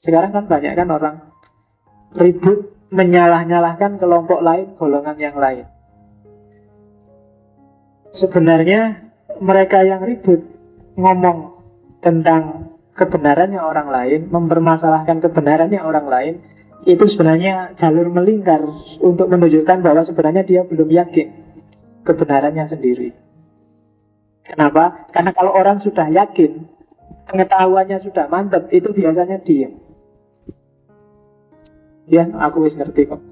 Sekarang kan banyak kan orang ribut menyalah-nyalahkan kelompok lain, golongan yang lain. Sebenarnya mereka yang ribut ngomong tentang kebenarannya orang lain, mempermasalahkan kebenarannya orang lain, itu sebenarnya jalur melingkar untuk menunjukkan bahwa sebenarnya dia belum yakin kebenarannya sendiri. Kenapa? Karena kalau orang sudah yakin, pengetahuannya sudah mantap, itu biasanya diam. Ya, aku wis ngerti kok.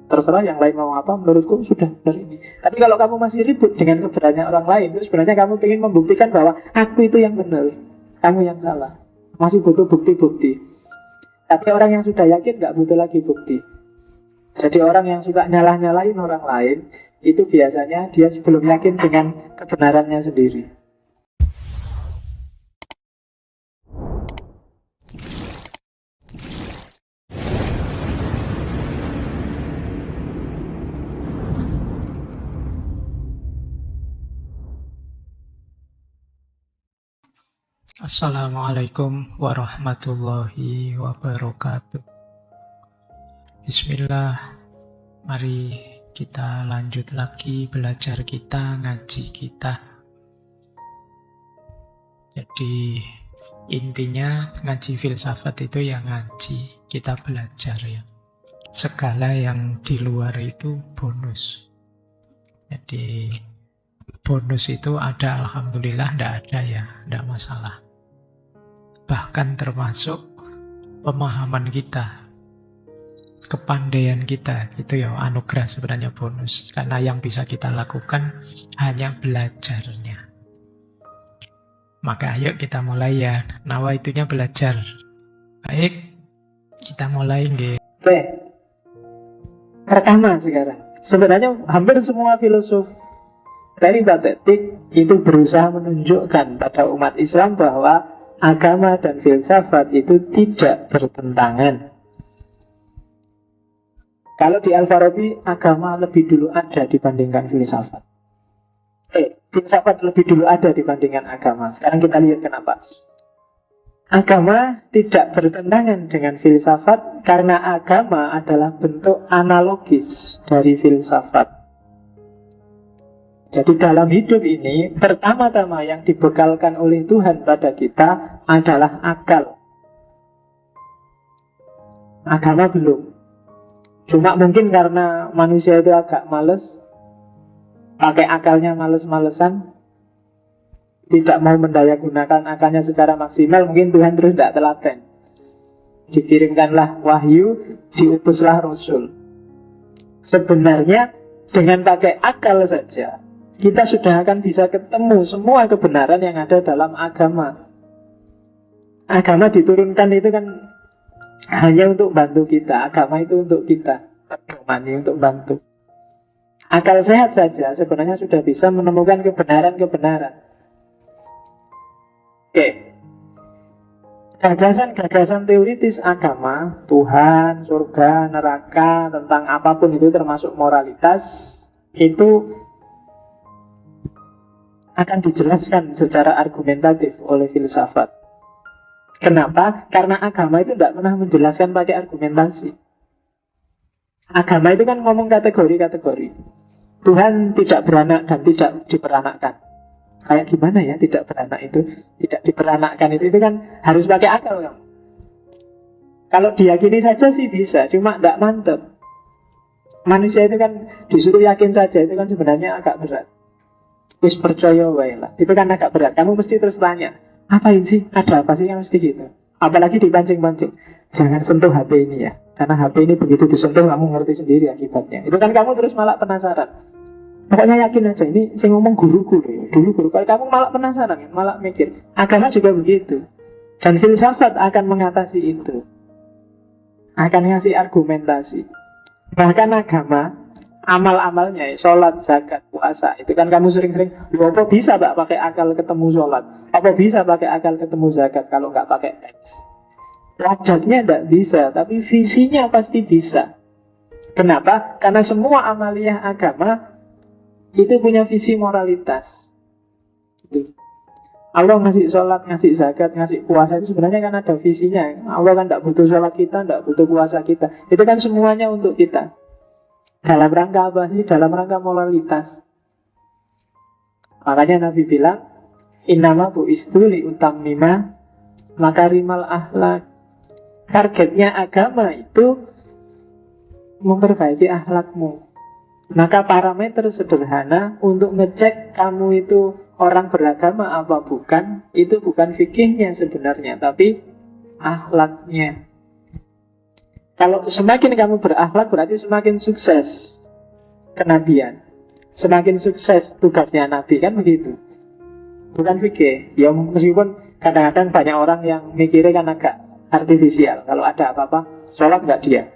Terserah yang lain mau apa, menurutku sudah benar ini. Tapi kalau kamu masih ribut dengan kebenarannya orang lain, itu sebenarnya kamu ingin membuktikan bahwa aku itu yang benar, kamu yang salah. Masih butuh bukti-bukti. Tapi orang yang sudah yakin nggak butuh lagi bukti. Jadi orang yang suka nyalah-nyalahin orang lain, itu biasanya dia belum yakin dengan kebenarannya sendiri. Assalamualaikum warahmatullahi wabarakatuh. Bismillah. Mari kita lanjut lagi belajar kita, ngaji kita. Jadi intinya ngaji filsafat itu ya ngaji, kita belajar ya. Segala yang di luar itu bonus. Jadi bonus itu ada, alhamdulillah, tidak ada ya, tidak masalah. Bahkan termasuk pemahaman kita, kepandaian kita, itu ya anugerah sebenarnya bonus. Karena yang bisa kita lakukan hanya belajarnya. Maka ayo kita mulai ya, nawaitunya belajar. Baik, kita mulai nggih. Oke, pertama sekarang, sebenarnya hampir semua filosof peripatetik itu berusaha menunjukkan pada umat Islam bahwa agama dan filsafat itu tidak bertentangan. Kalau di Al-Farabi, agama lebih dulu ada dibandingkan filsafat. Filsafat lebih dulu ada dibandingkan agama. Sekarang kita lihat kenapa. Agama tidak bertentangan dengan filsafat karena agama adalah bentuk analogis dari filsafat. Jadi dalam hidup ini, pertama-tama yang dibekalkan oleh Tuhan pada kita adalah akal. Agama belum. Cuma mungkin karena manusia itu agak males, pakai akalnya males-malesan, tidak mau mendaya gunakan akalnya secara maksimal, mungkin Tuhan terus tidak telaten. Dikirimkanlah wahyu, diutuslah Rasul. Sebenarnya dengan pakai akal saja, kita sudah akan bisa ketemu semua kebenaran yang ada dalam agama. Agama diturunkan itu kan hanya untuk bantu kita. Agama itu untuk kita, pedomani untuk bantu. Akal sehat saja sebenarnya sudah bisa menemukan kebenaran-kebenaran. Oke. Gagasan-gagasan teoritis agama, Tuhan, surga, neraka, tentang apapun itu termasuk moralitas, itu akan dijelaskan secara argumentatif oleh filsafat. Kenapa? Karena agama itu tidak pernah menjelaskan pakai argumentasi. Agama itu kan ngomong kategori-kategori. Tuhan tidak beranak dan tidak diperanakkan. Kayak gimana ya tidak beranak itu, tidak diperanakkan itu kan harus pakai akal kan? Kalau diyakini saja sih bisa, cuma tidak mantap. Manusia itu kan disuruh yakin saja, itu kan sebenarnya agak berat. Wis percaya wae lah. Itu kan agak berat. Kamu mesti terus tanya, apain sih? Ada apa sih yang mesti gitu? Apalagi dipancing-pancing. Jangan sentuh HP ini ya. Karena HP ini begitu disentuh kamu ngerti sendiri akibatnya. Itu kan kamu terus malah penasaran. Pokoknya yakin aja. Ini saya ngomong guruku deh. Dulu guru. Kalau kamu malah penasaran, malah mikir. Agama juga begitu. Dan filsafat akan mengatasi itu. Akan ngasih argumentasi. Bahkan agama, amal-amalnya, sholat, zakat, puasa, itu kan kamu sering-sering, apa bisa Pak pakai akal ketemu sholat? Apa bisa pakai akal ketemu zakat kalau nggak pakai teks? Wajahnya tidak bisa, tapi visinya pasti bisa. Kenapa? Karena semua amaliyah agama itu punya visi moralitas. Allah ngasih sholat, ngasih zakat, ngasih puasa itu sebenarnya kan ada visinya. Allah kan tidak butuh sholat kita, tidak butuh puasa kita. Itu kan semuanya untuk kita. Dalam rangka apa sih? Dalam rangka moralitas. Makanya Nabi bilang, innama bu'istu liutammima makarimal akhlak. Targetnya agama itu memperbaiki akhlakmu. Maka parameter sederhana untuk ngecek kamu itu orang beragama apa bukan, itu bukan fikihnya sebenarnya, tapi akhlaknya. Kalau semakin kamu berakhlak berarti semakin sukses kenabian, semakin sukses tugasnya Nabi, kan begitu. Bukan fikih. Ya meskipun kadang-kadang banyak orang yang mikirnya kan agak artifisial. Kalau ada apa-apa, sholat nggak dia,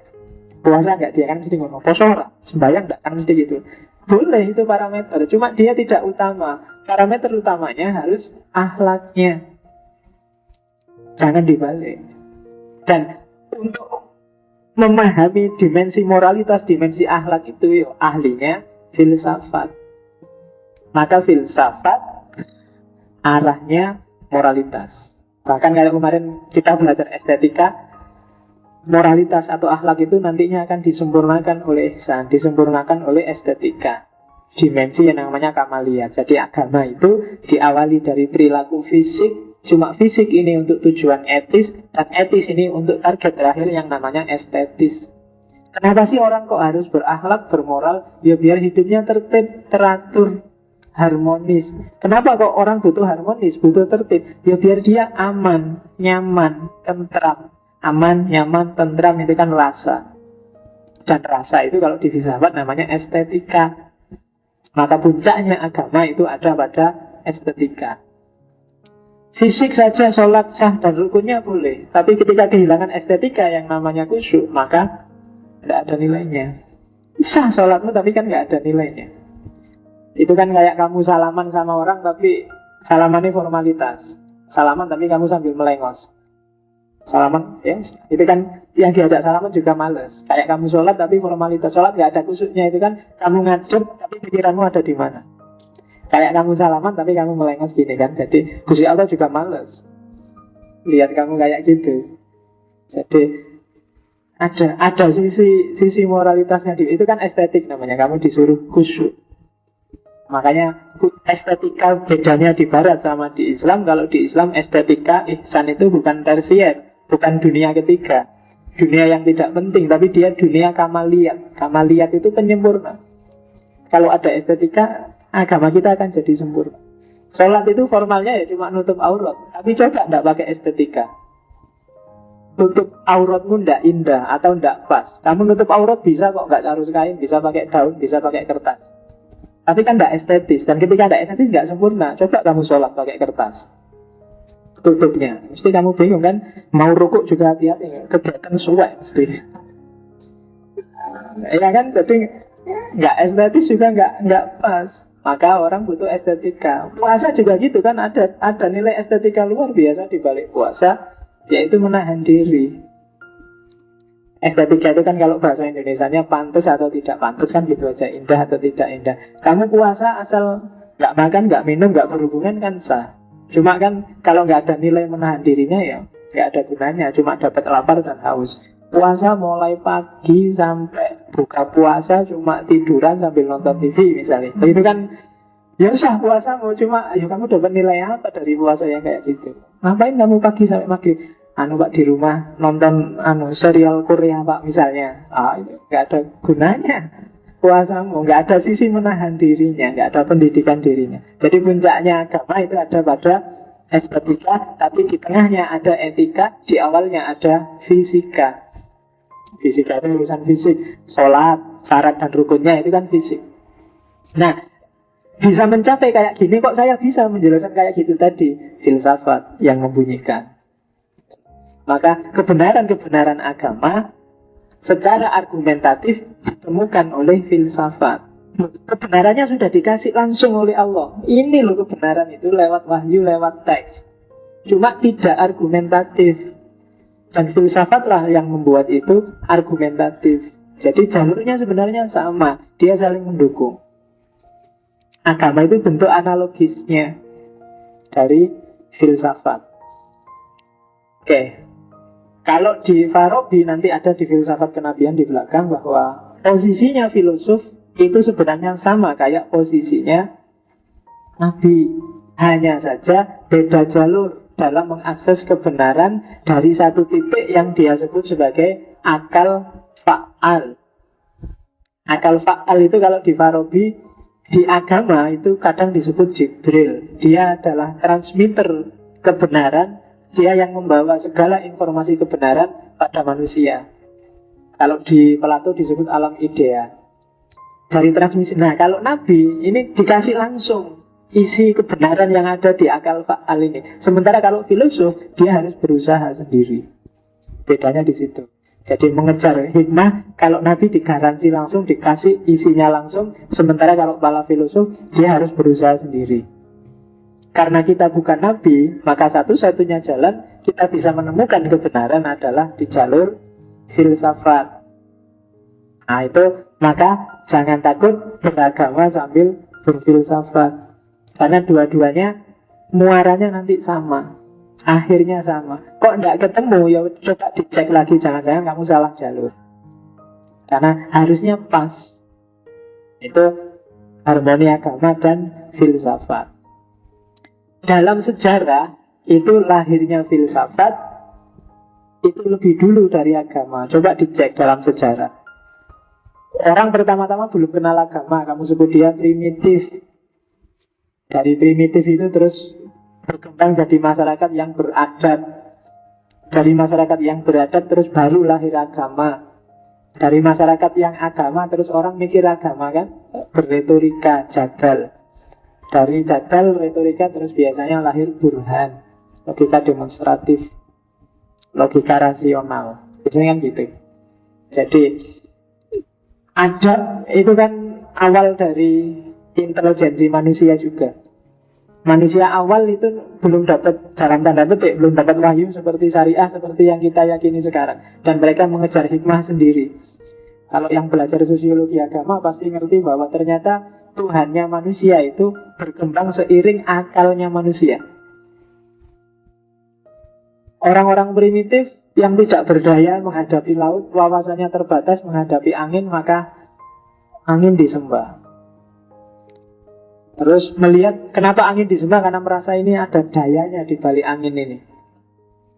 puasa nggak dia, kan mesti ngomong poso ora, sembahyang nggak, kan mesti gitu. Boleh, itu parameter, cuma dia tidak utama. Parameter utamanya harus akhlaknya, jangan dibalik. Dan untuk memahami dimensi moralitas, dimensi akhlak itu, yo ahlinya filsafat. Maka filsafat arahnya moralitas. Bahkan kalau kemarin kita belajar estetika, moralitas atau akhlak itu nantinya akan disempurnakan oleh ihsan, disempurnakan oleh estetika. Dimensi yang namanya kamaliyat. Jadi agama itu diawali dari perilaku fisik. Cuma fisik ini untuk tujuan etis, dan etis ini untuk target terakhir yang namanya estetis. Kenapa sih orang kok harus berakhlak, bermoral? Ya biar hidupnya tertib, teratur, harmonis. Kenapa kok orang butuh harmonis, butuh tertib? Ya biar dia aman, nyaman, tentram. Aman, nyaman, tentram itu kan rasa. Dan rasa itu kalau di filsafat namanya estetika. Maka puncaknya agama itu ada pada estetika. Fisik saja sholat sah dan rukunnya boleh, tapi ketika kehilangan estetika yang namanya khusyuk, maka tidak ada nilainya. Sah sholatmu tapi kan tidak ada nilainya. Itu kan kayak kamu salaman sama orang tapi salamannya formalitas. Salaman tapi kamu sambil melengos. Salaman, ya, itu kan yang diajak salaman juga males. Kayak kamu sholat tapi formalitas. Sholat gak ada khusyuknya, itu kan kamu ngadep tapi pikiranmu ada di mana. Kayak kamu salaman tapi kamu melengos gini kan. Jadi Gusti Allah juga males lihat kamu kayak gitu. Jadi ada sisi moralitasnya itu kan estetik namanya. Kamu disuruh khusyuk. Makanya estetika bedanya di barat sama di Islam. Kalau di Islam estetika ihsan itu bukan tersier, bukan dunia ketiga, dunia yang tidak penting, tapi dia dunia kamaliyat. Kamaliyat itu penyempurna. Kalau ada estetika, agama kita akan jadi sempurna. Sholat itu formalnya ya cuma nutup aurat, tapi coba tidak pakai estetika. Tutup auratmu ndak indah atau ndak pas. Kamu nutup aurat bisa kok, nggak harus kain, bisa pakai daun, bisa pakai kertas. Tapi kan ndak estetis, dan ketika ndak estetis nggak sempurna. Coba kamu sholat pakai kertas, tutupnya, mesti kamu bingung kan. Mau rukuk juga hati-hati, kegiatan suwek mesti. Ya kan, jadi nggak estetis juga nggak pas. Maka orang butuh estetika. Puasa juga gitu kan, ada nilai estetika luar biasa di balik puasa, yaitu menahan diri. Estetika itu kan kalau bahasa Indonesianya pantas atau tidak pantas kan gitu aja, indah atau tidak indah. Kamu puasa asal nggak makan, nggak minum, nggak berhubungan kan sah. Cuma kan kalau nggak ada nilai menahan dirinya ya nggak ada gunanya, cuma dapat lapar dan haus. Puasa mulai pagi sampai buka puasa cuma tiduran sambil nonton TV misalnya. Itu kan ya sah puasamu, cuma ya kamu dapat nilai apa dari puasa yang kayak gitu? Ngapain kamu pagi sampai maghrib? Pak di rumah nonton serial Korea Pak misalnya. Itu nggak ada gunanya puasamu, nggak ada sisi menahan dirinya, nggak ada pendidikan dirinya. Jadi puncaknya agama itu ada pada estetika, tapi di tengahnya ada etika, di awalnya ada fisika. Fisika itu urusan fisik, sholat, syarat dan rukunnya itu kan fisik. Nah, bisa mencapai kayak gini kok saya bisa menjelaskan kayak gitu tadi, filsafat yang membunyikan. Maka kebenaran-kebenaran agama secara argumentatif ditemukan oleh filsafat. Kebenarannya sudah dikasih langsung oleh Allah. Ini loh kebenaran itu lewat wahyu, lewat teks. Cuma tidak argumentatif. Dan filsafatlah yang membuat itu argumentatif. Jadi jalurnya sebenarnya sama, dia saling mendukung. Agama itu bentuk analogisnya dari filsafat. Oke. Kalau di Farabi nanti ada di filsafat kenabian di belakang bahwa posisinya filosof itu sebenarnya sama kayak posisinya nabi. Hanya saja beda jalur dalam mengakses kebenaran dari satu titik yang dia sebut sebagai akal fa'al. Akal fa'al itu kalau di Farabi, di agama itu kadang disebut Jibril. Dia adalah transmitter kebenaran. Dia yang membawa segala informasi kebenaran pada manusia. Kalau di Plato disebut alam idea. Dari transmisi. Nah, kalau Nabi ini dikasih langsung isi kebenaran yang ada di akal fa'al ini. Sementara kalau filosof, dia harus berusaha sendiri. Bedanya di situ. Jadi mengejar hikmah, kalau Nabi digaransi langsung, dikasih isinya langsung. Sementara kalau para filosof, dia harus berusaha sendiri. Karena kita bukan Nabi, maka satu-satunya jalan kita bisa menemukan kebenaran adalah di jalur filsafat. Nah itu, maka jangan takut beragama sambil berfilsafat. Karena dua-duanya muaranya nanti sama, akhirnya sama. Kok tidak ketemu, ya coba dicek lagi, jangan-jangan kamu salah jalur. Karena harusnya pas. Itu harmoni agama dan filsafat. Dalam sejarah itu lahirnya filsafat itu lebih dulu dari agama. Coba dicek dalam sejarah. Orang pertama-tama belum kenal agama, kamu sebut dia primitif. Dari primitif itu terus berkembang jadi masyarakat yang beradat. Dari masyarakat yang beradat terus baru lahir agama. Dari masyarakat yang agama terus orang mikir agama kan, berretorika, jadal. Dari jadal, retorika terus biasanya lahir burhan, logika demonstratif, logika rasional. Biasanya kan gitu. Jadi ada, itu kan awal dari intelijensi manusia juga. Manusia awal itu belum dapat, dalam tanda petik, belum dapat wahyu seperti syariah, seperti yang kita yakini sekarang. Dan mereka mengejar hikmah sendiri. Kalau yang belajar sosiologi agama pasti ngerti bahwa ternyata Tuhannya manusia itu berkembang seiring akalnya manusia. Orang-orang primitif yang tidak berdaya menghadapi laut, wawasannya terbatas menghadapi angin, maka angin disembah. Terus melihat kenapa angin disembah, karena merasa ini ada dayanya di balik angin ini.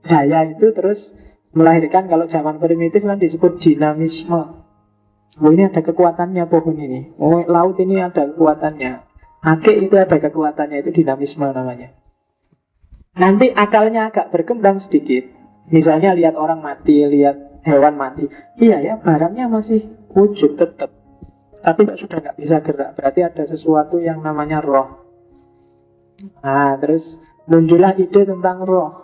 Daya itu terus melahirkan, kalau zaman primitif kan disebut dinamisme. Oh ini ada kekuatannya pohon ini. Oh laut ini ada kekuatannya. Akik itu ada kekuatannya, itu dinamisme namanya. Nanti akalnya agak berkembang sedikit. Misalnya lihat orang mati, lihat hewan mati. Iya ya, barangnya masih wujud tetap. Tapi sudah nggak bisa gerak. Berarti ada sesuatu yang namanya roh. Nah terus muncullah ide tentang roh.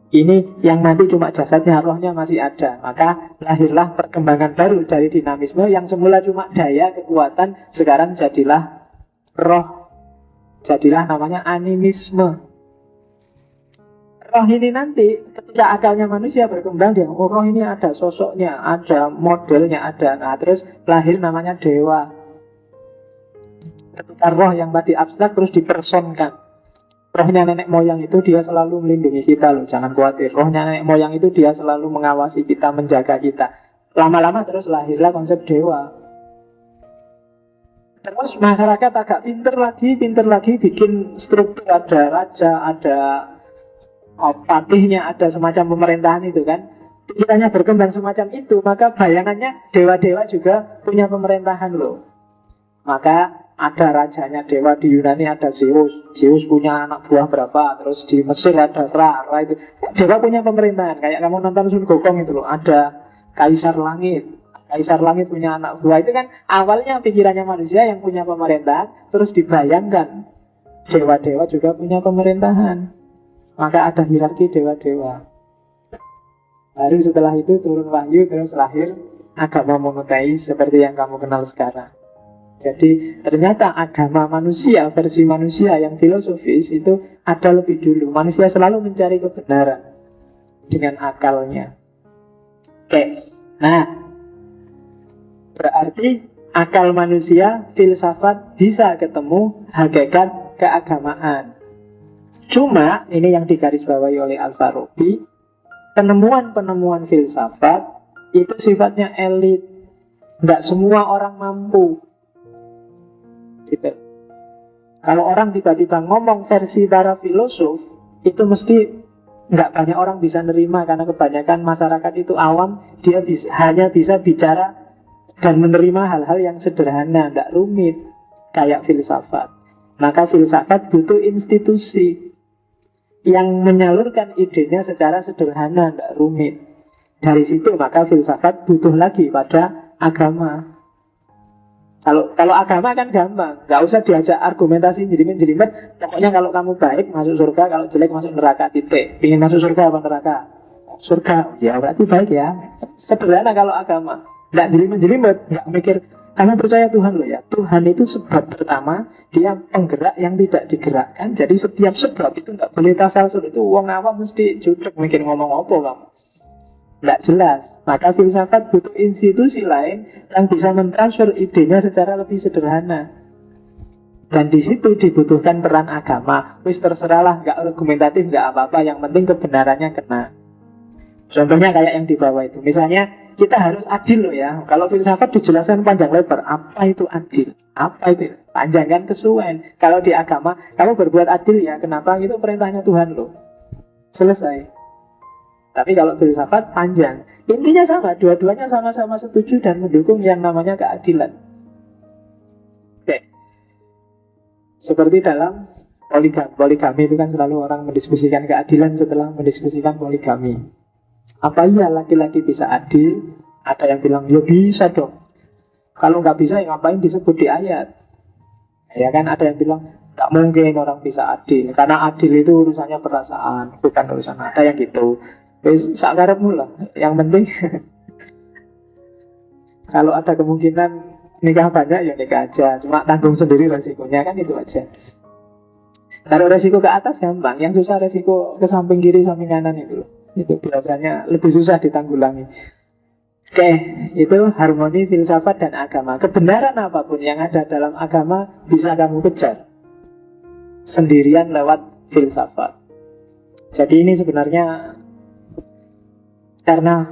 Ini yang nanti cuma jasadnya, rohnya masih ada. Maka lahirlah perkembangan baru dari dinamisme. Yang semula cuma daya, kekuatan, sekarang jadilah roh. Jadilah namanya animisme. Roh ini nanti ketika akalnya manusia berkembang, dia roh ini ada sosoknya, ada modelnya, ada. Nah terus lahir namanya dewa. Ketika roh yang tadi abstrak terus dipersonkan. Rohnya nenek moyang itu dia selalu melindungi kita loh, jangan khawatir. Rohnya nenek moyang itu dia selalu mengawasi kita, menjaga kita. Lama-lama terus lahirlah konsep dewa. Terus masyarakat agak pinter lagi bikin struktur, ada raja, ada patihnya, ada semacam pemerintahan itu kan. Pikirannya berkembang semacam itu, maka bayangannya dewa-dewa juga punya pemerintahan loh. Maka ada rajanya dewa, di Yunani ada Zeus. Zeus punya anak buah berapa. Terus di Mesir ada Ra itu. Dewa punya pemerintahan. Kayak kamu nonton Sun Gokong itu loh, ada Kaisar Langit. Kaisar Langit punya anak buah. Itu kan awalnya pikirannya manusia yang punya pemerintahan. Terus dibayangkan dewa-dewa juga punya pemerintahan. Maka ada hierarki dewa-dewa. Baru setelah itu turun wahyu, terus lahir agama monoteis seperti yang kamu kenal sekarang. Jadi ternyata agama manusia, versi manusia yang filosofis itu ada lebih dulu. Manusia selalu mencari kebenaran dengan akalnya. Oke, nah berarti akal manusia, filsafat bisa ketemu hakikat keagamaan. Cuma ini yang digarisbawahi oleh Al-Farabi, penemuan-penemuan filsafat itu sifatnya elit. Nggak semua orang mampu. Gitu. Kalau orang tiba-tiba ngomong versi para filosof, itu mesti nggak banyak orang bisa nerima, karena kebanyakan masyarakat itu awam, dia hanya bisa bicara dan menerima hal-hal yang sederhana, nggak rumit kayak filsafat. Maka filsafat butuh institusi yang menyalurkan idenya secara sederhana, nggak rumit. Dari situ maka filsafat butuh lagi pada agama. Kalau agama kan gampang, nggak usah diajak argumentasi jelimet-jelimet. Pokoknya kalau kamu baik masuk surga, kalau jelek masuk neraka, titik. Ingin masuk surga apa neraka? Surga, ya berarti baik ya. Sederhana kalau agama, nggak jelimet-jelimet, nggak mikir. Kamu percaya Tuhan loh ya. Tuhan itu sebab pertama, dia penggerak yang tidak digerakkan. Jadi setiap sebab itu nggak boleh tasalsul. Itu wong awam mesti jutek mikir ngomong apa kamu. Nggak jelas. Maka filsafat butuh institusi lain yang bisa mentransfer idenya secara lebih sederhana. Dan di situ dibutuhkan peran agama. Wis terserahlah, nggak argumentatif, nggak apa-apa. Yang penting kebenarannya kena. Contohnya kayak yang di bawah itu. Misalnya kita harus adil loh ya. Kalau filsafat dijelaskan panjang lebar. Apa itu adil? Apa itu? Panjang kan kesuwen. Kalau di agama, kamu berbuat adil ya. Kenapa? Itu perintahnya Tuhan loh. Selesai. Tapi kalau filsafat panjang. Intinya sama, dua-duanya sama-sama setuju dan mendukung yang namanya keadilan. Oke. Seperti dalam poligami itu kan selalu orang mendiskusikan keadilan setelah mendiskusikan poligami. Apa iya laki-laki bisa adil? Ada yang bilang, ya bisa dong. Kalau nggak bisa, ya ngapain disebut di ayat? Ya kan ada yang bilang, nggak mungkin orang bisa adil. Karena adil itu urusannya perasaan, bukan urusan ada yang gitu. Sakarepmu lah. Yang penting kalau ada kemungkinan nikah banyak ya nikah aja. Cuma tanggung sendiri resikonya, kan itu aja. Kalau resiko ke atas gampang. Yang susah resiko ke samping kiri, samping kanan itu. Itu biasanya lebih susah ditanggulangi. Oke, itu harmoni filsafat dan agama. Kebenaran apapun yang ada dalam agama bisa kamu kejar sendirian lewat filsafat. Jadi ini sebenarnya karena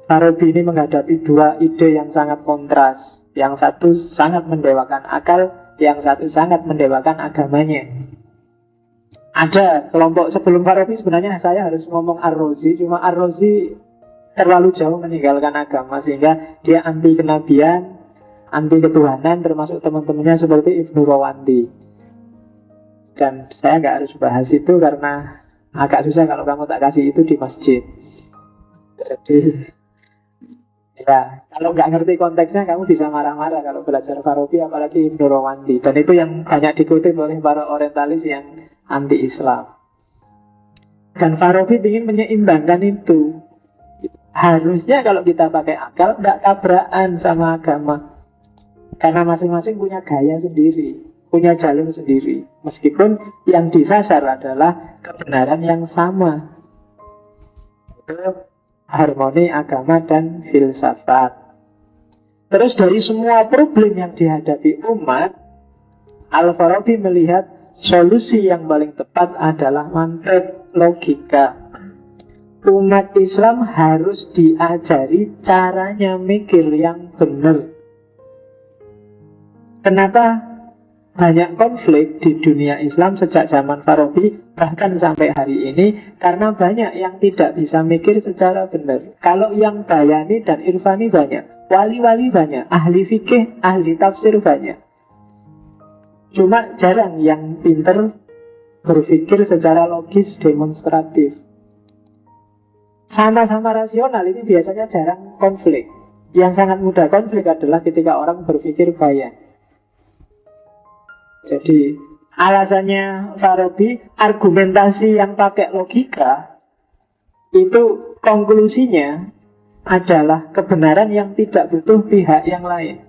Farabi ini menghadapi dua ide yang sangat kontras. Yang satu sangat mendewakan akal, yang satu sangat mendewakan agamanya. Ada kelompok sebelum Farabi sebenarnya saya harus ngomong Ar-Razi. Cuma Ar-Razi terlalu jauh meninggalkan agama, sehingga dia anti kenabian, anti ketuhanan, termasuk teman-temannya seperti Ibnu Rawandi. Dan saya nggak harus bahas itu karena agak susah kalau kamu tak kasih itu di masjid. Jadi ya, kalau nggak ngerti konteksnya kamu bisa marah-marah kalau belajar Farabi, apalagi Ibnu Rawandi. Dan itu yang banyak dikutip oleh para orientalis yang anti-Islam. Dan Farabi ingin menyeimbangkan itu. Harusnya kalau kita pakai akal nggak tabrakan sama agama, karena masing-masing punya gaya sendiri, punya jalur sendiri. Meskipun yang disasar adalah kebenaran yang sama. Itu harmoni agama dan filsafat. Terus dari semua problem yang dihadapi umat, Al-Farabi melihat solusi yang paling tepat adalah mantek logika. Umat Islam harus diajari caranya mikir yang benar. Kenapa banyak konflik di dunia Islam sejak zaman Farabi bahkan sampai hari ini? Karena banyak yang tidak bisa mikir secara benar. Kalau yang bayani dan irfani banyak, wali-wali banyak, ahli fikih, ahli tafsir banyak. Cuma jarang yang pinter berpikir secara logis, demonstratif. Sama-sama rasional ini biasanya jarang konflik. Yang sangat mudah konflik adalah ketika orang berpikir bayan. Jadi alasannya Farabi, argumentasi yang pakai logika itu konklusinya adalah kebenaran yang tidak butuh pihak yang lain.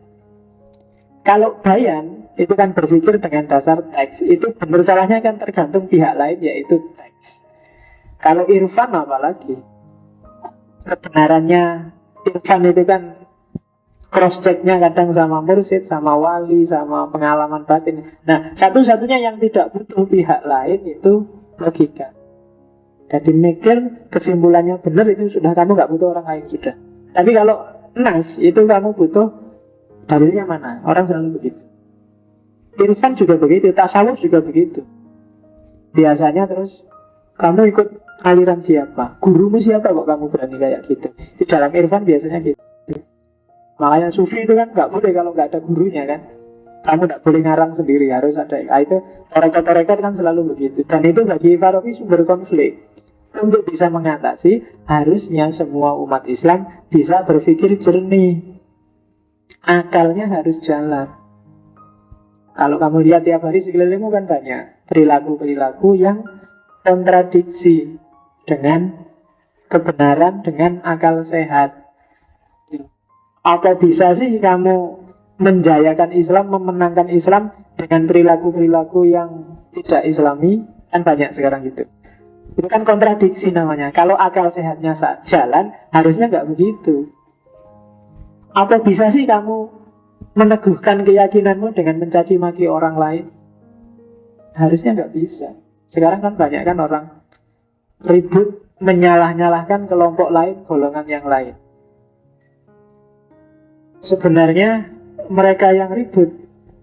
Kalau bayan itu kan berpikir dengan dasar teks, itu benar salahnya kan tergantung pihak lain, yaitu teks. Kalau irfan apalagi, kebenarannya irfan itu kan cross-checknya kadang sama mursyid, sama wali, sama pengalaman batin. Nah, satu-satunya yang tidak butuh pihak lain itu logika. Jadi mikir kesimpulannya benar itu sudah, kamu nggak butuh orang lain sudah. Tapi kalau nas itu kamu butuh dalilnya mana. Orang selalu begitu. Irfan juga begitu, tasawuf juga begitu. Biasanya terus kamu ikut aliran siapa, gurumu siapa kok kamu berani kayak gitu. Di dalam irfan biasanya gitu. Makanya sufi itu kan nggak boleh kalau nggak ada gurunya kan. Kamu nggak boleh ngarang sendiri, harus ada. Nah, itu tarekat-tarekat kan selalu begitu. Dan itu bagi Farabi sumber konflik. Untuk bisa mengatasi, harusnya semua umat Islam bisa berpikir jernih. Akalnya harus jalan. Kalau kamu lihat tiap hari sekelilingmu kan banyak perilaku-perilaku yang kontradiksi dengan kebenaran, dengan akal sehat. Apa bisa sih kamu menjayakan Islam, memenangkan Islam dengan perilaku-perilaku yang tidak Islami? Kan banyak sekarang gitu. Itu kan kontradiksi namanya. Kalau akal sehatnya jalan, harusnya nggak begitu. Apa bisa sih kamu meneguhkan keyakinanmu dengan mencaci maki orang lain? Harusnya nggak bisa. Sekarang kan banyak kan orang ribut menyalah-nyalahkan kelompok lain, golongan yang lain. Sebenarnya mereka yang ribut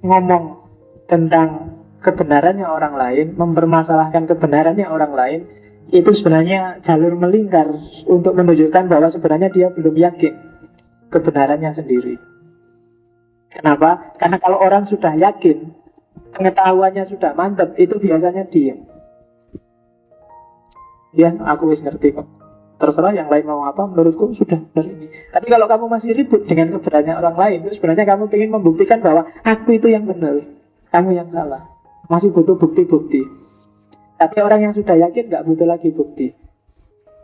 ngomong tentang kebenarannya orang lain, mempermasalahkan kebenarannya orang lain, itu sebenarnya jalur melingkar untuk menunjukkan bahwa sebenarnya dia belum yakin kebenarannya sendiri. Kenapa? Karena kalau orang sudah yakin, pengetahuannya sudah mantap, itu biasanya diam. Ya, aku wis ngerti kok. Terserah yang lain mau apa, menurutku sudah benar ini. Tapi kalau kamu masih ribut dengan kebenarannya orang lain, itu sebenarnya kamu ingin membuktikan bahwa aku itu yang benar, kamu yang salah. Masih butuh bukti-bukti. Tapi orang yang sudah yakin gak butuh lagi bukti.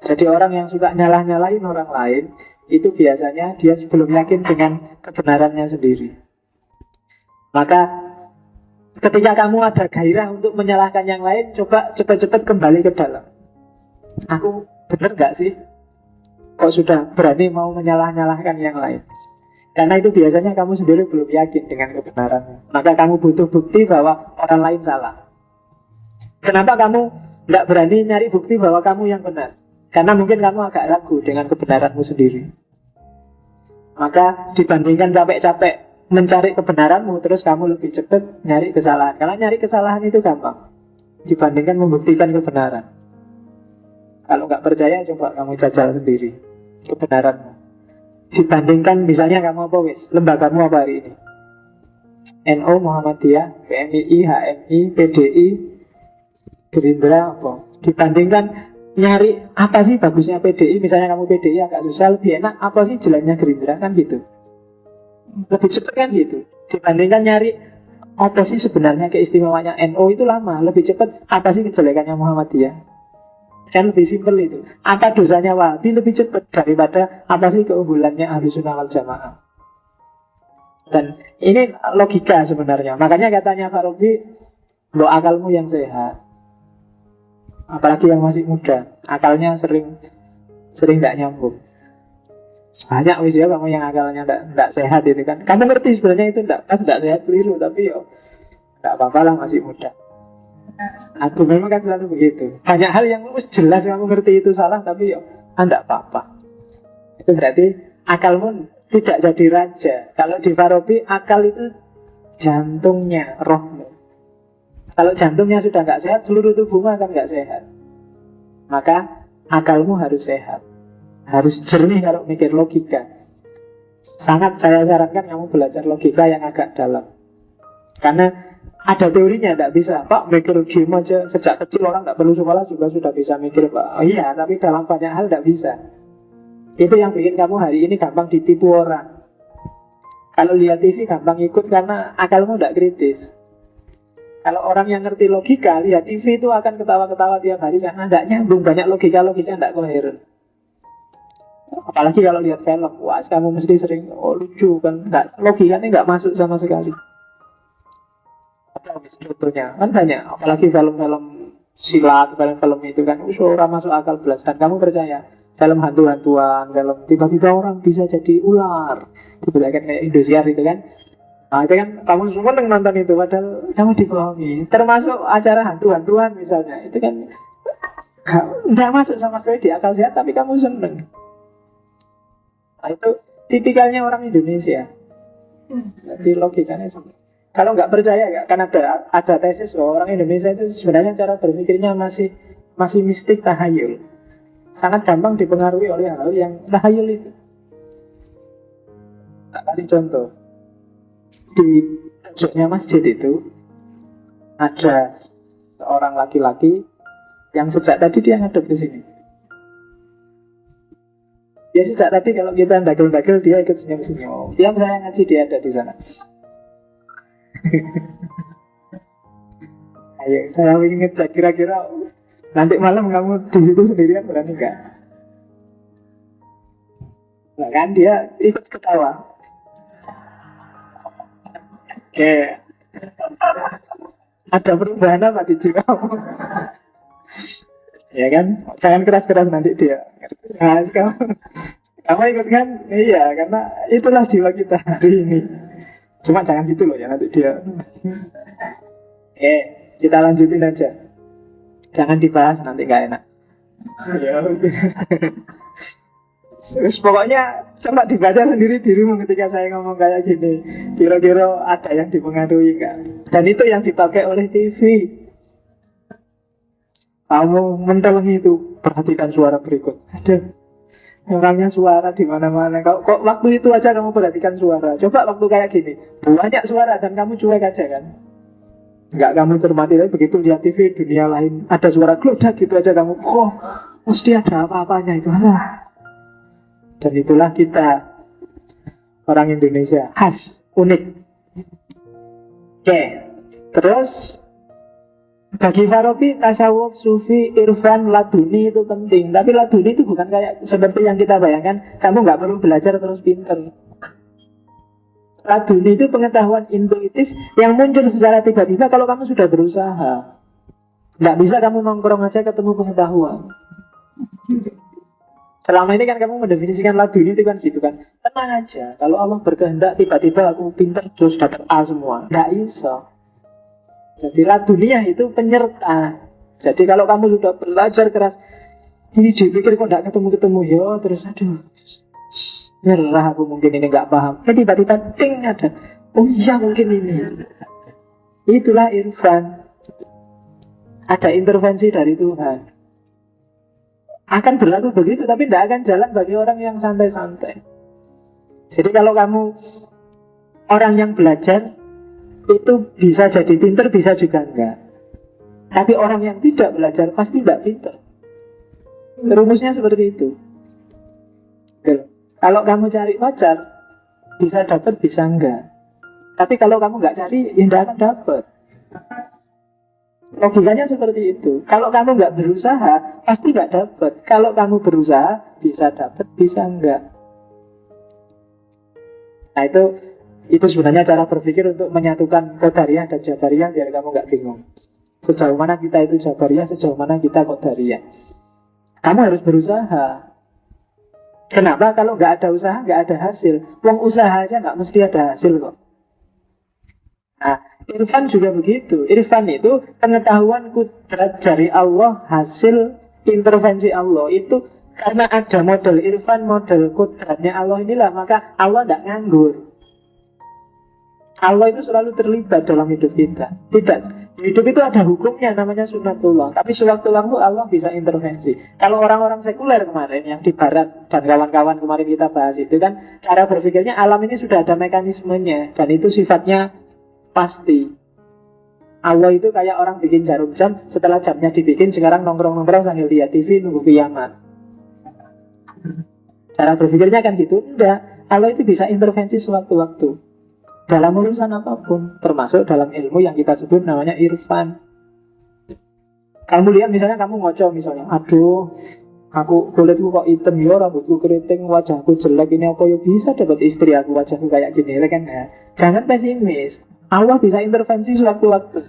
Jadi orang yang suka nyalah-nyalahin orang lain, itu biasanya dia belum yakin dengan kebenarannya sendiri. Maka ketika kamu ada gairah untuk menyalahkan yang lain, coba cepat-cepat kembali ke dalam. Aku benar gak sih kok sudah berani mau menyalah-nyalahkan yang lain? Karena itu biasanya kamu sendiri belum yakin dengan kebenarannya. Maka kamu butuh bukti bahwa orang lain salah. Kenapa kamu tidak berani nyari bukti bahwa kamu yang benar? Karena mungkin kamu agak ragu dengan kebenaranmu sendiri. Maka dibandingkan capek-capek mencari kebenaranmu, terus kamu lebih cepat nyari kesalahan. Karena nyari kesalahan itu gampang dibandingkan membuktikan kebenaran. Kalau nggak percaya, coba kamu jajal sendiri kebenaranmu. Dibandingkan misalnya kamu apa wis, lembagamu apa hari ini? NU, Muhammadiyah, PMII, HMI, PDI, Gerindra apa? Dibandingkan nyari apa sih bagusnya PDI, misalnya kamu PDI agak susah, lebih enak apa sih jeleknya Gerindra, kan gitu. Lebih cepat kan gitu. Dibandingkan nyari apa sih sebenarnya keistimewaannya NU, itu lama. Lebih cepat apa sih kejelekannya Muhammadiyah. Kan lebih simpel itu. Apa dosanya Wahabi, lebih cepat daripada apa sih keunggulannya Ahlussunnah wal Jamaah. Dan ini logika sebenarnya. Makanya katanya Farabi, lo akalmu yang sehat. Apalagi yang masih muda, akalnya sering tidak nyambung. Banyak wis ya kamu yang akalnya tidak sehat itu kan. Kamu ngerti sebenarnya itu tidak sehat, keliru, tapi yo tidak apa-apa lah, masih muda. Aku memang kan selalu begitu. Banyak hal yang jelas kamu ngerti itu salah, tapi yo tidak apa-apa. Itu berarti akalmu tidak jadi raja. Kalau di Farabi, akal itu jantungnya, rohmu. Kalau jantungnya sudah nggak sehat, seluruh tubuhmu akan nggak sehat. Maka akalmu harus sehat, harus jernih kalau mikir logika. Sangat saya sarankan kamu belajar logika yang agak dalam. Karena ada teorinya, tidak bisa Pak mikir game aja sejak kecil, orang tidak perlu sekolah juga sudah bisa mikir Pak. Oh iya, tapi dalam banyak hal tidak bisa. Itu yang bikin kamu hari ini gampang ditipu orang. Kalau lihat TV gampang ikut karena akalmu tidak kritis. Kalau orang yang ngerti logika, lihat TV itu akan ketawa-ketawa tiap hari karena tidak nyambung, banyak logika-logika tidak koheren. Apalagi kalau lihat film, wah kamu mesti sering, oh lucu kan, logikanya nggak masuk sama sekali. Contohnya kan banyak, apalagi film-film silat, film-film itu kan orang masuk akal belas. Dan kamu percaya film hantu-hantuan, film tiba-tiba orang bisa jadi ular, tiba-tiba kayak Indosiar itu kan, Nah, itu kan kamu semua nonton itu, padahal kamu dibohongi. Termasuk acara hantu-hantuan misalnya, itu kan nggak masuk sama sekali di akal sehat, tapi kamu seneng. Nah, itu tipikalnya orang Indonesia. Jadi logikanya sama. Kalau nggak percaya, kan ada tesis bahwa orang Indonesia itu sebenarnya cara berpikirnya masih mistik, tahayul. Sangat gampang dipengaruhi oleh hal yang tahayul itu. Tak kasih contoh. Di pojoknya masjid itu ada seorang laki-laki yang sejak tadi dia ngadep ke sini. Dia sejak tadi kalau kita dagel-dagel dia ikut senyum-senyum. Tiap saya ngaji dia ada di sana. Ayo, saya ingin ngecek kira-kira nanti malam kamu di situ sendirian berani nggak? Nah kan dia ikut ketawa. Oke, ada perubahan apa di jiwa kamu? Ya kan, jangan keras-keras nanti dia. Nah, kamu ikut kan? Iya, karena itulah jiwa kita hari ini. Cuma jangan gitu loh ya nanti dia. Kita lanjutin aja. Jangan dibahas nanti gak enak. Ya, terus pokoknya coba dibaca sendiri dirimu ketika saya ngomong kayak gini. Kira-kira ada yang dipengaruhi gak? Dan itu yang dipakai oleh TV. Kamu mentelengi itu, perhatikan suara berikut. Ada orangnya suara di mana-mana. Kok waktu itu aja kamu perhatikan suara. Coba waktu kayak gini, banyak suara dan kamu cuek aja kan. Enggak kamu cermati, tapi begitu lihat TV dunia lain ada suara glodak gitu aja kamu, mesti ada apa-apanya itu. Dan itulah kita orang Indonesia, khas, unik. Oke, terus bagi Farabi, tasawuf, sufi, irfan, laduni itu penting. Tapi laduni itu bukan kayak seperti yang kita bayangkan. Kamu nggak perlu belajar terus pinter. Laduni itu pengetahuan intuitif yang muncul secara tiba-tiba kalau kamu sudah berusaha. Nggak bisa kamu nongkrong aja ketemu pengetahuan. Selama ini kan kamu mendefinisikan laduni itu kan gitu kan. Tenang aja, kalau Allah berkehendak tiba-tiba aku pinter terus dapat A semua. Nggak bisa. Jadi laduniah itu penyerta. Jadi kalau kamu sudah belajar keras, ini dipikir kok tidak ketemu-ketemu ya, terus aduh, nyerah aku mungkin ini nggak paham. Tiba-tiba ting ada, oh iya mungkin ini. Itulah irfan. Ada intervensi dari Tuhan. Akan berlaku begitu, tapi tidak akan jalan bagi orang yang santai-santai. Jadi kalau kamu orang yang belajar itu bisa jadi pinter, bisa juga enggak. Tapi orang yang tidak belajar pasti tidak pinter. Rumusnya seperti itu. Kalau kamu cari pacar, bisa dapat, bisa enggak. Tapi kalau kamu nggak cari, ya enggak akan dapat. Logikanya seperti itu. Kalau kamu nggak berusaha, pasti nggak dapat. Kalau kamu berusaha, bisa dapat, bisa enggak. Nah itu sebenarnya cara berpikir untuk menyatukan Qadariyah dan Jabariyah biar kamu nggak bingung. Sejauh mana kita itu Jabariyah, sejauh mana kita Qadariyah. Kamu harus berusaha. Kenapa? Kalau nggak ada usaha, nggak ada hasil. Wong usaha aja nggak mesti ada hasil kok. Nah, irfan juga begitu. Irfan itu pengetahuan kudrat dari Allah, hasil intervensi Allah. Itu karena ada model irfan, model kudratnya Allah inilah, maka Allah tidak nganggur. Allah itu selalu terlibat dalam hidup kita. Tidak, hidup itu ada hukumnya namanya sunatullah. Tapi sewaktu-waktu Allah bisa intervensi. Kalau orang-orang sekuler kemarin yang di barat dan kawan-kawan kemarin kita bahas itu kan, cara berpikirnya alam ini sudah ada mekanismenya dan itu sifatnya pasti. Allah itu kayak orang bikin jarum jam, setelah jamnya dibikin sekarang nongkrong-nongkrong sambil lihat TV nunggu kiamat. Cara berpikirnya kan gitu. Enggak, Allah itu bisa intervensi sewaktu-waktu dalam urusan apapun, termasuk dalam ilmu yang kita sebut namanya irfan. Kamu lihat misalnya kamu ngoco misalnya, aduh, aku kulitku kok hitam ya, rambutku keriting, wajahku jelek, ini apa ya bisa dapat istri aku wajahku kayak gini kan ya. Jangan pesimis, Allah bisa intervensi sewaktu-waktu.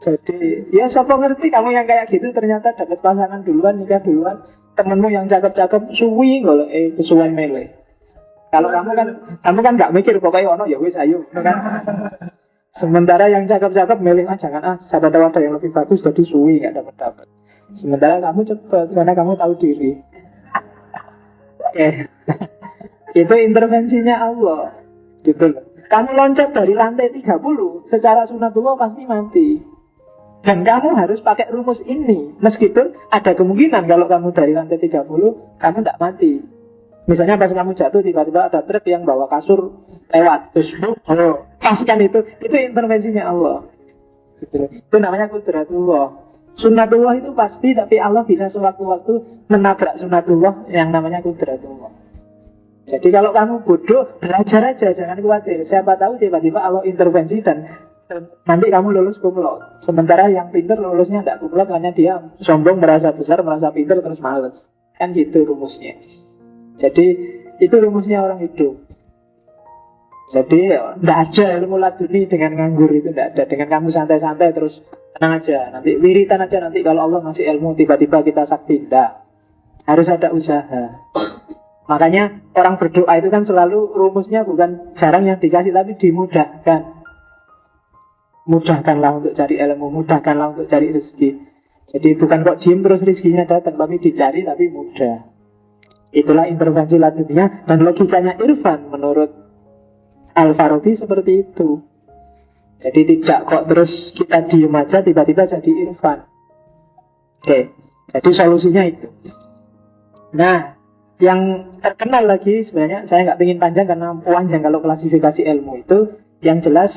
Jadi ya siapa ngerti kamu yang kayak gitu ternyata dapat pasangan duluan, nikah duluan, temenmu yang cakep-cakep suwi golek kesuwen mele. Kalau kamu kan nggak mikir pokoknya ono ya wis ayo, kan? Sementara yang cakep-cakep milih jangan siapa tahu ada yang lebih bagus jadi suwi nggak dapat. Sementara kamu cepat karena kamu tahu diri. Itu intervensinya Allah. Gitu loh. Kamu loncat dari lantai 30 secara sunatullah pasti mati. Dan kamu harus pakai rumus ini. Meskipun ada kemungkinan kalau kamu dari lantai 30 kamu tidak mati. Misalnya pas kamu jatuh tiba-tiba ada truk yang bawa kasur lewat terus pastikan itu intervensinya Allah. Gitu. Itu namanya kudratullah. Sunnatullah itu pasti, tapi Allah bisa sewaktu-waktu menabrak sunnatullah yang namanya kudratullah. Jadi kalau kamu bodoh, belajar aja, jangan khawatir. Siapa tahu tiba-tiba Allah intervensi dan nanti kamu lulus kumlot. Sementara yang pintar lulusnya tidak kumlot, hanya dia sombong, merasa besar, merasa pintar, terus males. Kan gitu rumusnya. Jadi itu rumusnya orang hidup. Jadi tidak ada ilmu laduni dengan nganggur itu, tidak ada. Dengan kamu santai-santai terus tenang aja. Nanti wiritan aja, nanti kalau Allah ngasih ilmu tiba-tiba kita sakti, tidak. Harus ada usaha. Makanya orang berdoa itu kan selalu rumusnya bukan jarang yang dikasih, tapi dimudahkan. Mudahkanlah untuk cari ilmu, mudahkanlah untuk cari rezeki. Jadi bukan kok diem terus rezekinya datang, tapi dicari tapi mudah. Itulah intervensi ladunia. Dan logikanya Irfan menurut Al-Farabi seperti itu. Jadi tidak kok terus kita diem aja tiba-tiba jadi Irfan. Oke, jadi solusinya itu. Nah, yang terkenal lagi sebenarnya saya nggak ingin panjang karena panjang kalau klasifikasi ilmu itu. Yang jelas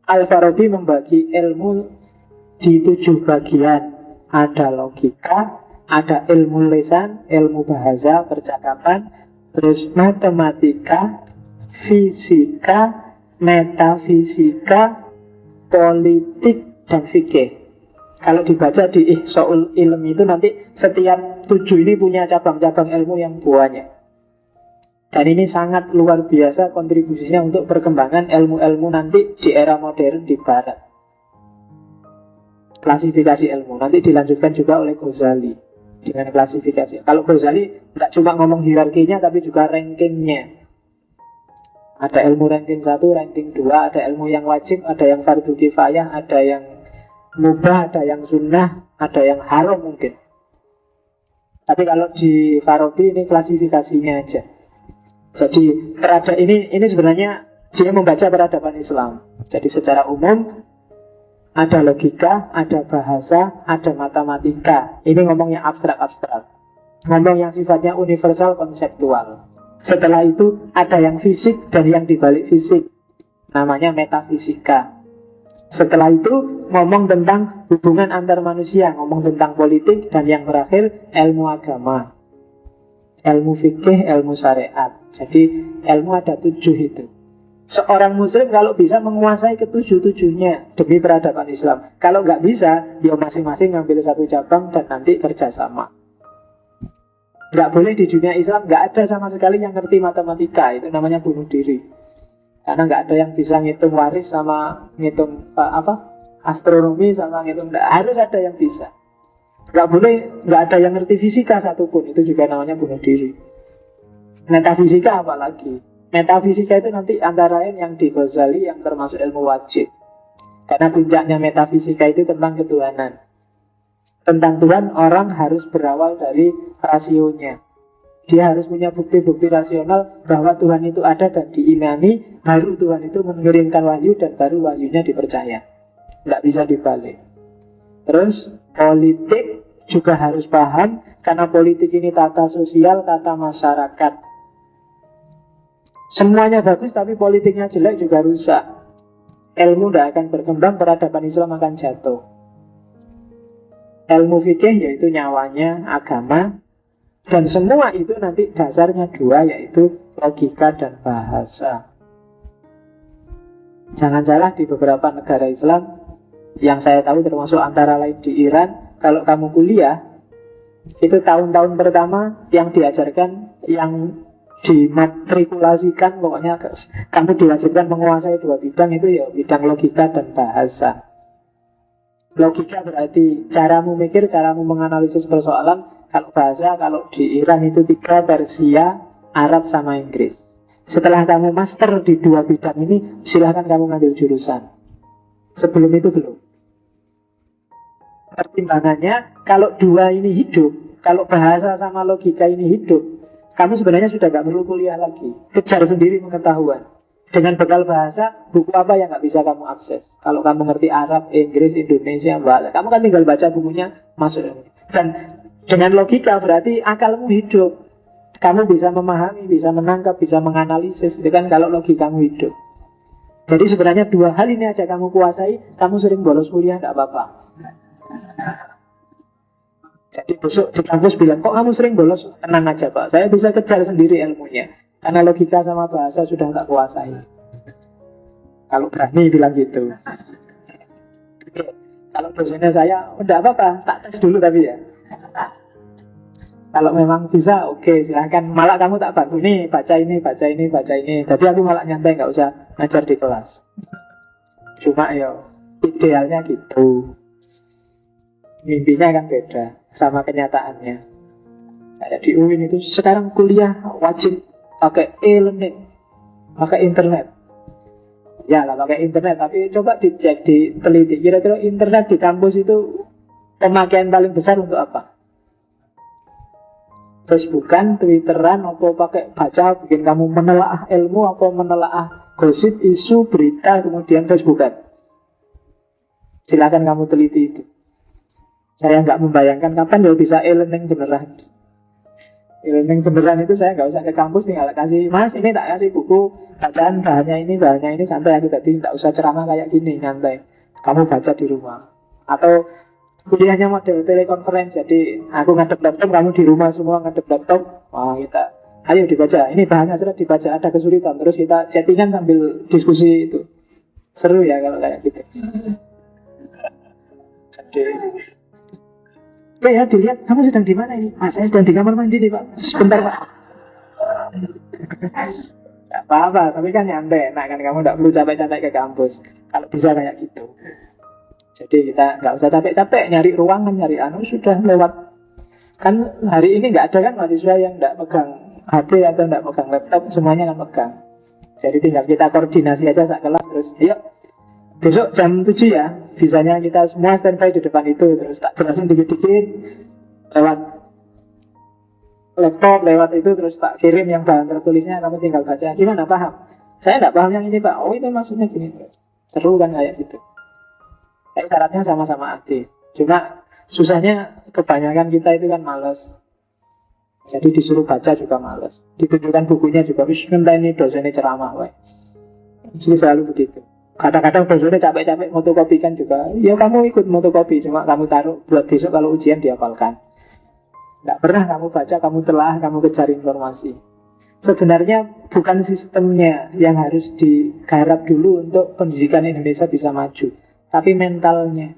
Al-Farabi membagi ilmu di 7 bagian. Ada logika, ada ilmu lisan, ilmu bahasa, percakapan, terus matematika, fisika, metafisika, politik, dan fikih. Kalau dibaca di Ihsaul Ilm itu nanti setiap 7 ini punya cabang-cabang ilmu yang banyak. Dan ini sangat luar biasa kontribusinya untuk perkembangan ilmu-ilmu nanti di era modern di barat. Klasifikasi ilmu nanti dilanjutkan juga oleh Ghazali dengan klasifikasi. Kalau Ghazali tidak cuma ngomong hierarkinya tapi juga rankingnya. Ada ilmu ranking 1, ranking 2, ada ilmu yang wajib, ada yang fardu kifayah, ada yang mubah, ada yang sunnah, ada yang haram mungkin. Tapi kalau di Farabi ini klasifikasinya aja. Jadi ini sebenarnya dia membaca peradaban Islam. Jadi secara umum ada logika, ada bahasa, ada matematika. Ini ngomong yang abstrak-abstrak. Ngomong yang sifatnya universal, konseptual. Setelah itu ada yang fisik dan yang dibalik fisik. Namanya metafisika. Setelah itu ngomong tentang hubungan antar manusia, ngomong tentang politik, dan yang terakhir ilmu agama, ilmu fikih, ilmu syariat. Jadi ilmu ada 7 itu. Seorang muslim kalau bisa menguasai ke-7-7-nya demi peradaban Islam. Kalau nggak bisa, ya masing-masing ngambil satu cabang dan nanti kerjasama. Nggak boleh di dunia Islam, nggak ada sama sekali yang ngerti matematika. Itu namanya bunuh diri. Karena nggak ada yang bisa ngitung waris sama ngitung astronomi sama ngitung. Harus ada yang bisa. Nggak ada yang ngerti fisika satupun. Itu juga namanya bunuh diri. Metafisika apalagi. Metafisika itu nanti antara lain yang di Ghazali yang termasuk ilmu wajib. Karena puncaknya metafisika itu tentang ketuhanan. Tentang Tuhan orang harus berawal dari rasionya. Dia harus punya bukti-bukti rasional bahwa Tuhan itu ada dan diimani. Baru Tuhan itu mengirimkan wahyu dan baru wahyunya dipercaya. Nggak bisa dibalik. Terus politik juga harus paham. Karena politik ini tata sosial, tata masyarakat. Semuanya bagus tapi politiknya jelek juga rusak. Ilmu tidak akan berkembang, peradaban Islam akan jatuh. Ilmu fikih yaitu nyawanya agama. Dan semua itu nanti dasarnya 2, yaitu logika dan bahasa. Jangan salah, di beberapa negara Islam yang saya tahu termasuk antara lain di Iran, kalau kamu kuliah, itu tahun-tahun pertama yang diajarkan, yang dimatrikulasikan, pokoknya kamu diwajibkan menguasai 2 bidang itu ya bidang logika dan bahasa. Logika berarti caramu mikir, caramu menganalisis persoalan. Kalau bahasa, kalau di Iran itu 3, Persia, Arab sama Inggris. Setelah kamu master di dua bidang ini, silahkan kamu ngambil jurusan. Sebelum itu belum. Pertimbangannya, kalau dua ini hidup, kalau bahasa sama logika ini hidup, kamu sebenarnya sudah gak perlu kuliah lagi. Kejar sendiri pengetahuan. Dengan bekal bahasa, buku apa yang gak bisa kamu akses? Kalau kamu ngerti Arab, Inggris, Indonesia, bahasa, kamu kan tinggal baca bukunya, masuk. Dan dengan logika berarti akalmu hidup. Kamu bisa memahami, bisa menangkap, bisa menganalisis. Itu kan kalau logikamu hidup. Jadi sebenarnya dua hal ini aja kamu kuasai, kamu sering bolos kuliah gak apa-apa. Jadi besok di kampus bilang, kok kamu sering bolos? Tenang aja Pak, saya bisa kejar sendiri ilmunya. Karena logika sama bahasa sudah tak kuasai. Kalau berani bilang gitu. Kalau dosennya saya, enggak apa-apa, tak tes dulu tapi ya. Kalau memang bisa, oke, silahkan. Malah kamu tak bantu, nih baca ini, baca ini, baca ini. Jadi aku malah nyantai, nggak usah ngajar di kelas. Cuma ya, idealnya gitu. Mimpinya kan beda sama kenyataannya. Kayak di UIN itu sekarang kuliah wajib pakai e-learning, pakai internet. Ya lah pakai internet, tapi coba dicek, diteliti. Kira-kira internet di kampus itu pemakaian paling besar untuk apa? Facebookan, Twitteran, apa pakai baca, bikin kamu menelaah ilmu, apa menelaah gosip, isu, berita, kemudian Facebookan. Silakan kamu teliti itu. Saya nggak membayangkan kapan dia bisa e-learning beneran. E-learning beneran itu saya nggak usah ke kampus, tinggal kasih, Mas ini tak kasih buku bacaan bahannya ini santai aku tadi, nggak usah ceramah kayak gini, nyantai. Kamu baca di rumah. Atau kuliahnya model telekonferensi, jadi aku ngadep laptop, kamu di rumah semua ngadep laptop. Wah kita, ayo dibaca. Ini bahannya sudah dibaca, ada kesulitan, terus kita chattingan sambil diskusi itu. Seru ya kalau kayak gitu. Jadi oke ya, dilihat, kamu sedang di mana ini? Saya sedang di kamar mandi nih Pak. Sebentar Pak. Gak apa-apa, tapi kan nyantai. Nah kan kamu gak perlu capek-capek ke kampus. Kalau bisa kayak gitu. Jadi kita gak usah capek-capek nyari ruangan, nyari sudah lewat. Kan hari ini gak ada kan mahasiswa yang gak pegang HP atau gak pegang laptop, semuanya kan pegang. Jadi tinggal kita koordinasi aja saat kelas, terus yuk besok jam 7 ya, bisanya kita semua standby di depan itu. Terus tak jelasin dikit-dikit lewat laptop, lewat itu. Terus tak kirim yang bahan tertulisnya, kamu tinggal baca. Gimana, paham? Saya nggak paham yang ini Pak. Oh itu maksudnya gini. Seru kan kayak gitu. Kayak syaratnya sama-sama aktif. Cuma susahnya kebanyakan kita itu kan malas. Jadi disuruh baca juga malas. Ditunjukkan bukunya juga, wis ngenteni dosennya ceramah wae. Mesti selalu begitu. Kadang-kadang dosennya capek-capek motokopikan juga. Ya kamu ikut motokopi, cuma kamu taruh buat besok kalau ujian dihafalkan. Nggak pernah kamu baca, kamu telah, kamu kejar informasi. Sebenarnya bukan sistemnya yang harus digarap dulu untuk pendidikan Indonesia bisa maju, tapi mentalnya.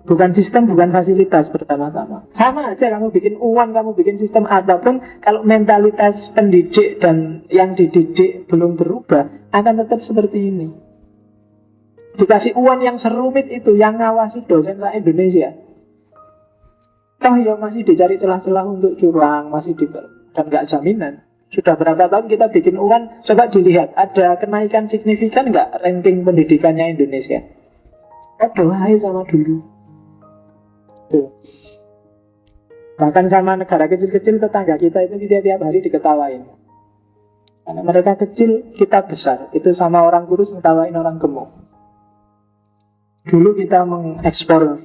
Bukan sistem, bukan fasilitas pertama-tama. Sama aja kamu bikin uang, kamu bikin sistem apapun, kalau mentalitas pendidik dan yang dididik belum berubah, akan tetap seperti ini. Dikasih uang yang serumit itu, yang ngawasi dosen se-Indonesia. Toh ya masih dicari celah-celah untuk curang, masih dan gak jaminan. Sudah berapa tahun kita bikin uang, coba dilihat, ada kenaikan signifikan gak ranking pendidikannya Indonesia? Hai sama dulu. Tuh. Bahkan sama negara kecil-kecil tetangga kita itu tiap hari diketawain. Karena mereka kecil, kita besar. Itu sama orang kurus ngetawain orang gemuk. Dulu kita mengekspor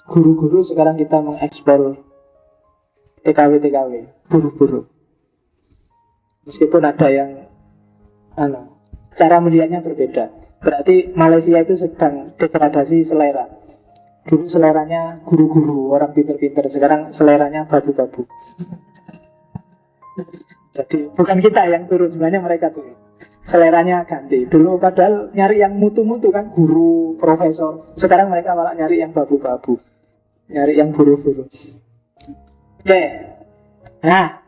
guru-guru, sekarang kita mengekspor TKW-TKW, buruh-buruh. Meskipun ada yang cara melihatnya berbeda. Berarti Malaysia itu sedang degradasi selera. Dulu seleranya guru-guru, orang pinter-pinter. Sekarang seleranya babu-babu. Jadi bukan kita yang turun, sebenarnya mereka turun. Seleranya ganti. Dulu padahal nyari yang mutu-mutu kan, guru, profesor. Sekarang mereka malah nyari yang babu-babu, nyari yang buru-buru. Oke. Nah,